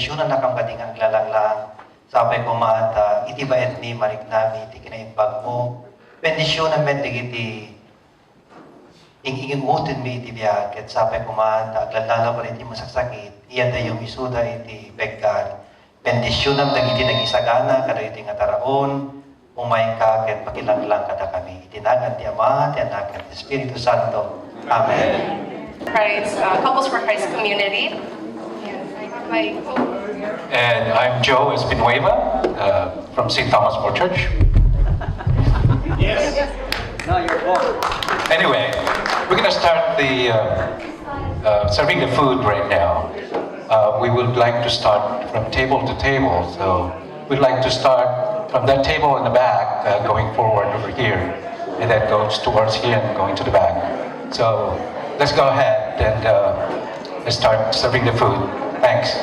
bendisyonan na kang kading ang lalanglang. Sapay kumata, iti bayad ni marik nami, iti kinaimbag mo. Bendisyonan men digiti ingingumutin mi iti biyaket. Sapay kumata, aglalala pa iti masaksakit. Iyan tayo isuda iti pegkar. Bendisyonan dagiti nagisagana, kada iti nga taraon. Umay ka, ket makilanglang kada kami. Itinagan ti Ama, ti Anak, at ti Espiritu Santo. Amen. Christ, Couples for Christ Community. And I'm Joe Espinueva from St. Thomas More Church. Yes. No, you're wrong. Anyway, we're going to start the serving the food right now. We would like to start from table to table. So we'd like to start from that table in the back, going forward over here, and then goes towards here and going to the back. So let's go ahead and let's start serving the food. Thanks.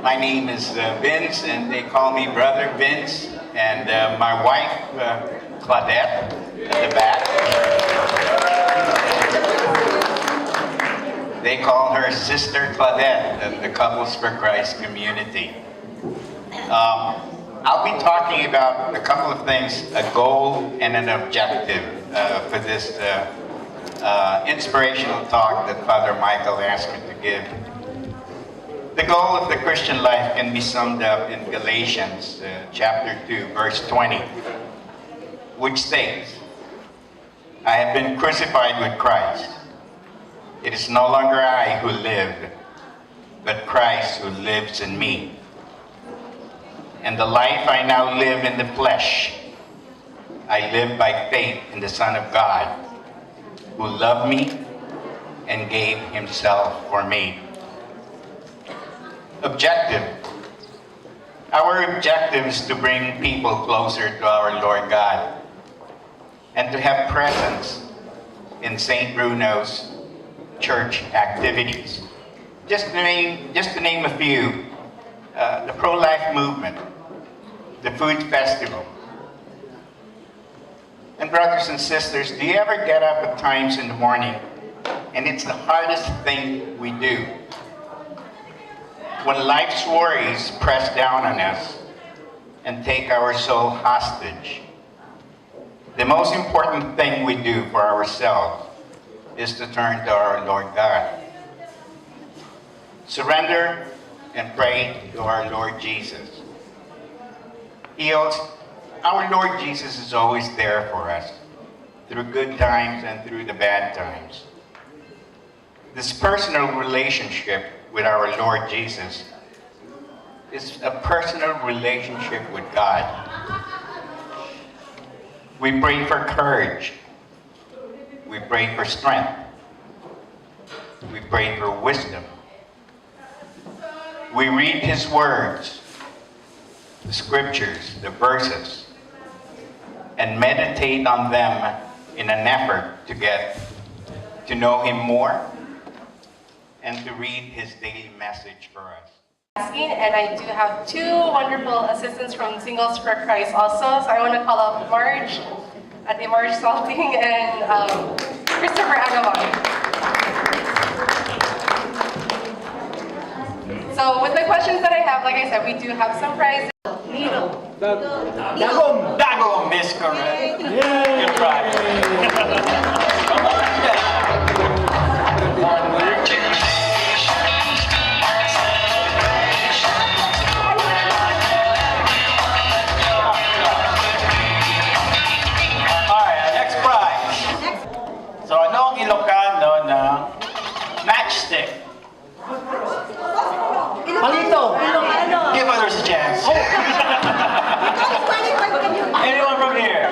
My name is Vince, and they call me Brother Vince. And my wife, Claudette, at the back. They call her Sister Claudette at the Couples for Christ community. I'll be talking about a couple of things, a goal and an objective for this inspirational talk that Father Michael asked me to give. The goal of the Christian life can be summed up in Galatians chapter 2, verse 20, which states, I have been crucified with Christ. It is no longer I who live, but Christ who lives in me. And the life I now live in the flesh, I live by faith in the Son of God, who loved me and gave himself for me. Objective. Our objective is to bring people closer to our Lord God and to have presence in St. Bruno's church activities. Just to name a few, the pro-life movement, the food festival. And brothers and sisters, do you ever get up at times in the morning and it's the hardest thing we do? When life's worries press down on us and take our soul hostage, the most important thing we do for ourselves is to turn to our Lord God. Surrender and pray to our Lord Jesus. Our Lord Jesus is always there for us, through good times and through the bad times. This personal relationship with our Lord Jesus is a personal relationship with God. We pray for courage. We pray for strength. We pray for wisdom. We read His words, the scriptures, the verses, and meditate on them in an effort to get to know Him more and to read His daily message for us. And I do have two wonderful assistants from Singles for Christ also. So I want to call up Marge at the Marge Salting and Christopher Agawan. So with the questions that I have, like I said, we do have some prizes. Dagom, Miss Correct. Good try. So ano ang Ilocano na matchstick? Palito! Give others a chance. Anyone from here?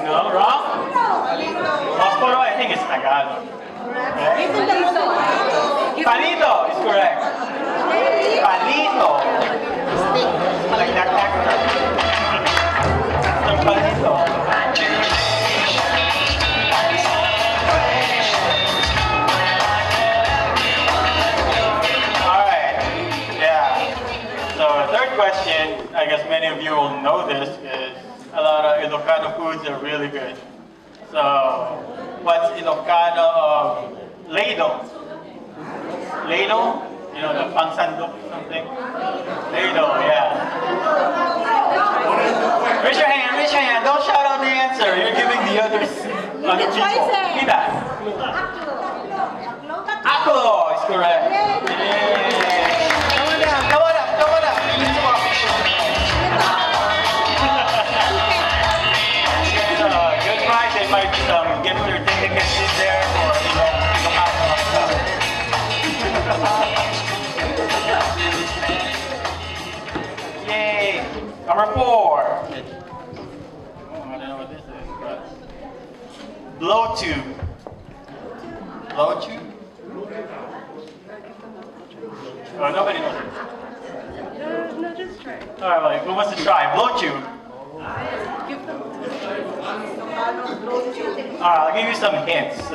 No, wrong? Posporo, I think it's Tagalog. Okay. Palito is correct. Palito. Like that actor. Palito. Alright, yeah. So third question, I guess many of you will know this, is a lot of Ilocano foods are really good. So, what's Ilocano of ladle? Ladle? You know, the pangsandok something? Ladle, yeah. Raise your hand. Don't shout out the answer. You're giving the others other people. Kita. Aklo is correct. Yay. Come on up. So, good prize. They might get certificates in there or Yay. Number 4. I don't know what this is, but blow tube. Blow tube? Oh, nobody knows it. No, just try. Alright, well, who wants to try? Blow tube. Alright, I'll give you some hints.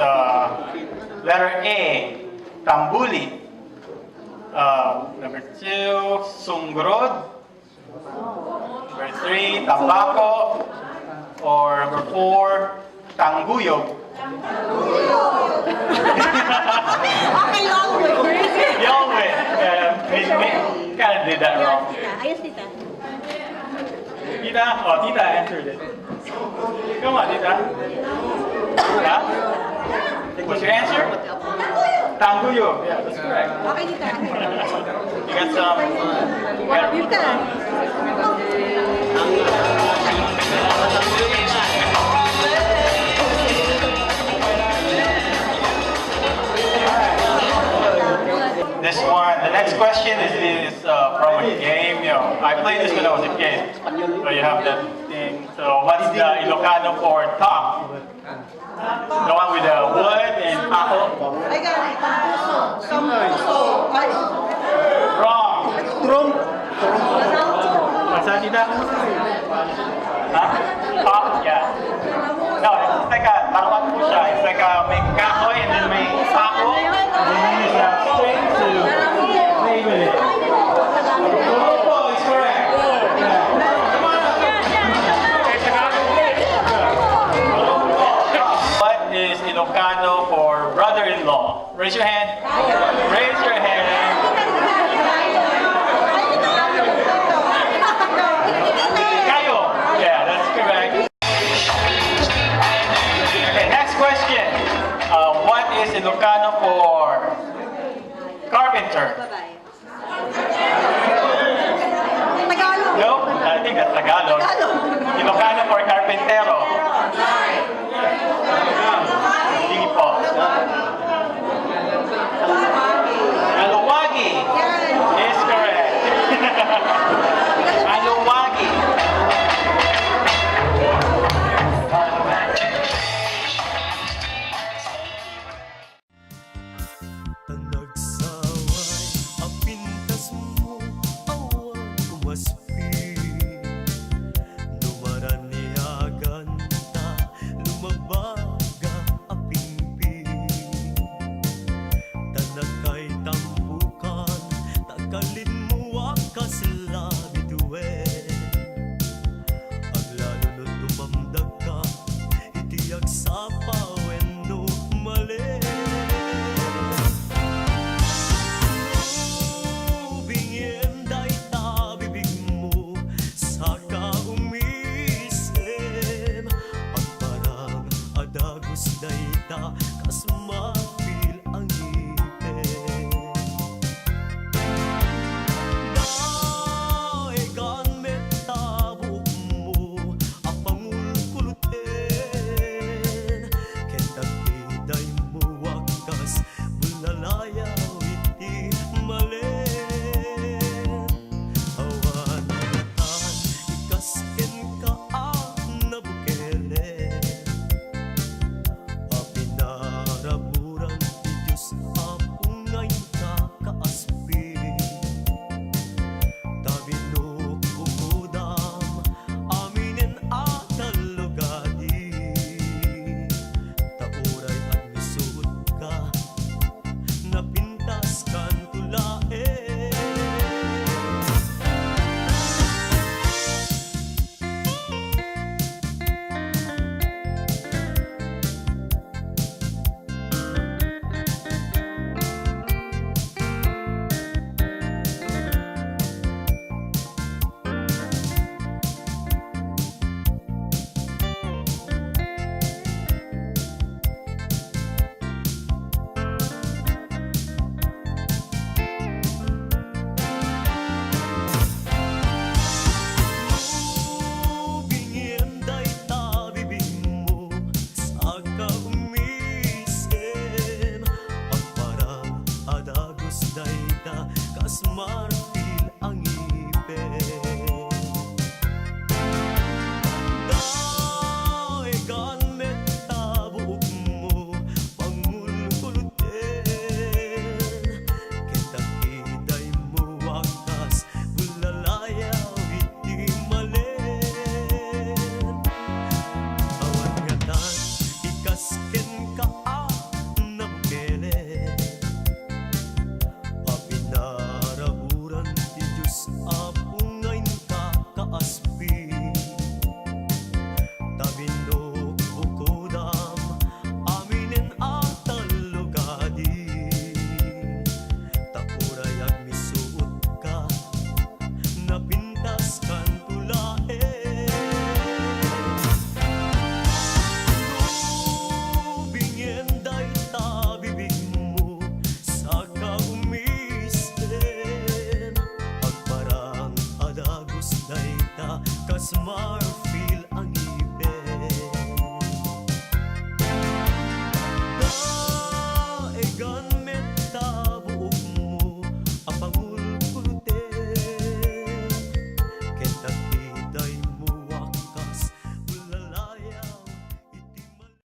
Letter A, tambuli. Number 2, sungrod. Number 3, tambako. Or number 4, tangguyog. Okay, long way. Y'all win. We kind of did that wrong. Ayos, tita. Tita? Oh, Tita answered it. Come on, Tita. Tita? What's your answer? Tangguyog. Yeah, that's correct. Okay, tita. You got some... Tita. This one, the next question is from a game. You know, I played this when I was a kid. So you have that thing. So what's the Ilocano for top? The one with the wood and pako? I got it. Puso. Ay. Wrong. What's that, Tita? Huh? Pop? Yeah. No, it's like a, tawag po siya. It's like a, may kahoy and then may pako. And then you use that string to play with it. Oh, it's correct. Yeah. Come on up. Okay, Tagalog. What is Ilocano for brother-in-law? Raise your hand. Raise your hand. Kayo. Yeah, that's correct. Okay, next question. What is Ilocano for carpenter? Babae. Tagalog. No, I think that's Tagalog. Ilocano for carpentero. Hindi po. Aluwagi is correct. Aluwagi. Nagsaway ang pintas mo, awan umaspi. Numaraniagan ta, lumabaga ang pingpi. Tanakay tambukan, tagalin mo ang kaslabi duwe. Ang lalo no tumamdag ka, itiyak sa pawen no mali. Bingin day ta bibig mo sa kaumisim. Ang parang adagos day ta kasma